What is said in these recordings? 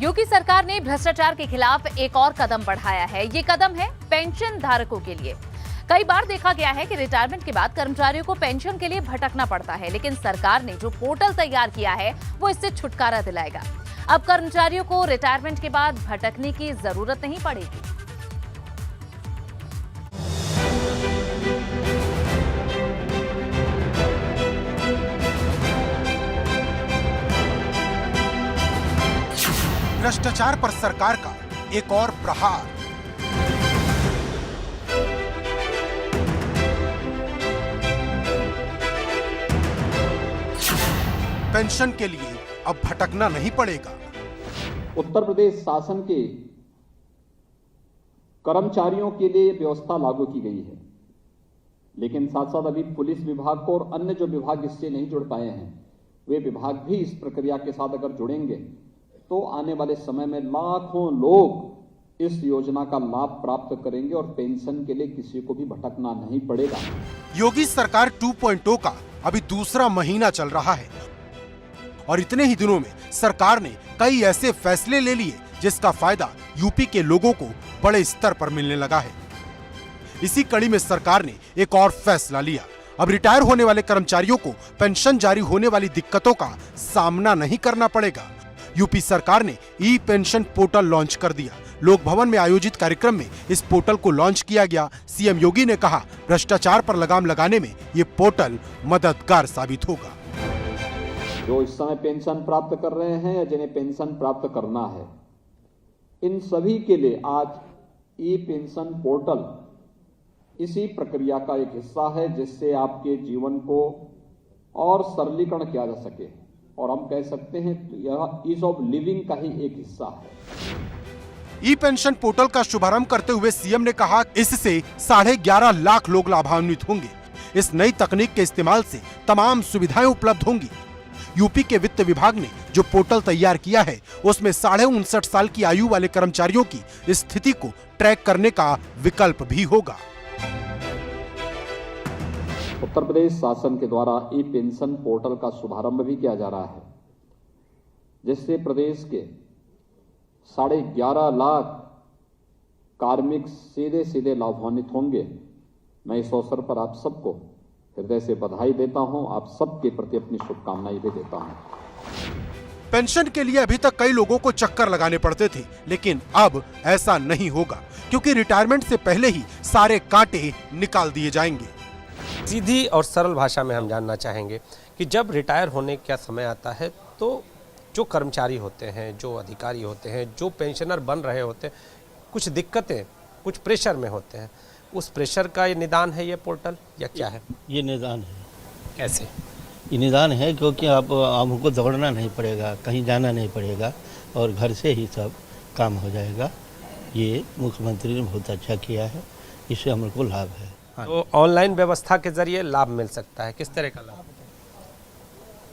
योगी सरकार ने भ्रष्टाचार के खिलाफ एक और कदम बढ़ाया है। ये कदम है पेंशन धारकों के लिए। कई बार देखा गया है कि रिटायरमेंट के बाद कर्मचारियों को पेंशन के लिए भटकना पड़ता है, लेकिन सरकार ने जो पोर्टल तैयार किया है वो इससे छुटकारा दिलाएगा। अब कर्मचारियों को रिटायरमेंट के बाद भटकने की जरूरत नहीं पड़ेगी। भ्रष्टाचार पर सरकार का एक और प्रहार। पेंशन के लिए अब भटकना नहीं पड़ेगा। उत्तर प्रदेश शासन के कर्मचारियों के लिए व्यवस्था लागू की गई है, लेकिन साथ साथ अभी पुलिस विभाग को और अन्य जो विभाग इससे नहीं जुड़ पाए हैं, वे विभाग भी इस प्रक्रिया के साथ अगर जुड़ेंगे तो आने वाले समय में लाखों लोग इस योजना का लाभ प्राप्त करेंगे और पेंशन के लिए किसी को भी भटकना नहीं पड़ेगा। योगी सरकार 2.0 का अभी दूसरा महीना चल रहा है और इतने ही दिनों में सरकार ने कई ऐसे फैसले ले लिए जिसका फायदा यूपी के लोगों को बड़े स्तर पर मिलने लगा है। इसी कड़ी में सरकार ने एक और फैसला लिया। अब रिटायर होने वाले कर्मचारियों को पेंशन जारी होने वाली दिक्कतों का सामना नहीं करना पड़ेगा। यूपी सरकार ने ई पेंशन पोर्टल लॉन्च कर दिया। लोक भवन में आयोजित कार्यक्रम में इस पोर्टल को लॉन्च किया गया। सीएम योगी ने कहा, भ्रष्टाचार पर लगाम लगाने में ये पोर्टल मददगार साबित होगा। जो इस समय पेंशन प्राप्त कर रहे हैं या जिन्हें पेंशन प्राप्त करना है, इन सभी के लिए आज ई पेंशन पोर्टल इसी प्रक्रिया का एक हिस्सा है, जिससे आपके जीवन को और सरलीकरण किया जा सके और हम कह सकते हैं यह ईज ऑफ लिविंग का ही एक हिस्सा है। ई पेंशन पोर्टल का शुभारंभ करते हुए सीएम ने कहा, इससे 11.5 लाख लोग लाभान्वित होंगे। इस नई तकनीक के इस्तेमाल से तमाम सुविधाएं उपलब्ध होंगी। यूपी के वित्त विभाग ने जो पोर्टल तैयार किया है उसमें 59.5 साल की आयु वाले कर्मचारियों की स्थिति को ट्रैक करने का विकल्प भी होगा। उत्तर प्रदेश शासन के द्वारा ई पेंशन पोर्टल का शुभारंभ भी किया जा रहा है, जिससे प्रदेश के 11.5 लाख कार्मिक सीधे सीधे लाभान्वित होंगे। मैं इस अवसर पर आप सबको हृदय से बधाई देता हूं, आप सबके प्रति अपनी शुभकामनाएं भी देता हूं। पेंशन के लिए अभी तक कई लोगों को चक्कर लगाने पड़ते थे, लेकिन अब ऐसा नहीं होगा, क्योंकि रिटायरमेंट से पहले ही सारे कांटे निकाल दिए जाएंगे। सीधी और सरल भाषा में हम जानना चाहेंगे कि जब रिटायर होने का समय आता है तो जो कर्मचारी होते हैं, जो अधिकारी होते हैं, जो पेंशनर बन रहे होते हैं, कुछ दिक्कतें, कुछ प्रेशर में होते हैं। उस प्रेशर का ये निदान है ये पोर्टल या क्या है? ये निदान है। कैसे ये निदान है? क्योंकि आप हमको दौड़ना नहीं पड़ेगा, कहीं जाना नहीं पड़ेगा और घर से ही सब काम हो जाएगा। ये मुख्यमंत्री ने बहुत अच्छा किया है, इससे हमको लाभ है। तो ऑनलाइन व्यवस्था के जरिए लाभ मिल सकता है। किस तरह का लाभ?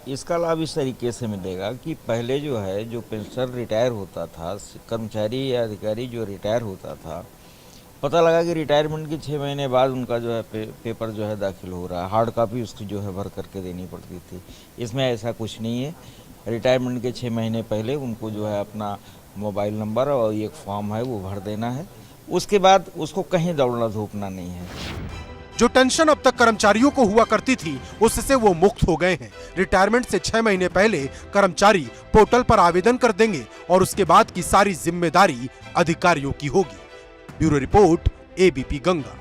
इसका लाभ इस तरीके से मिलेगा कि पहले जो है, जो पेंशनर रिटायर होता था, कर्मचारी या अधिकारी जो रिटायर होता था, पता लगा कि रिटायरमेंट के 6 महीने बाद उनका जो है पेपर जो है दाखिल हो रहा है, हार्ड कॉपी उसकी जो है भर करके देनी पड़ती थी। इसमें ऐसा कुछ नहीं है। रिटायरमेंट के 6 महीने पहले उनको जो है अपना मोबाइल नंबर और एक फॉर्म है वो भर देना है। उसके बाद उसको कहीं दौड़ना धूपना नहीं है। जो टेंशन अब तक कर्मचारियों को हुआ करती थी, उससे वो मुक्त हो गए हैं। रिटायरमेंट से 6 महीने पहले कर्मचारी पोर्टल पर आवेदन कर देंगे और उसके बाद की सारी जिम्मेदारी अधिकारियों की होगी। Bureau report, ABP Ganga.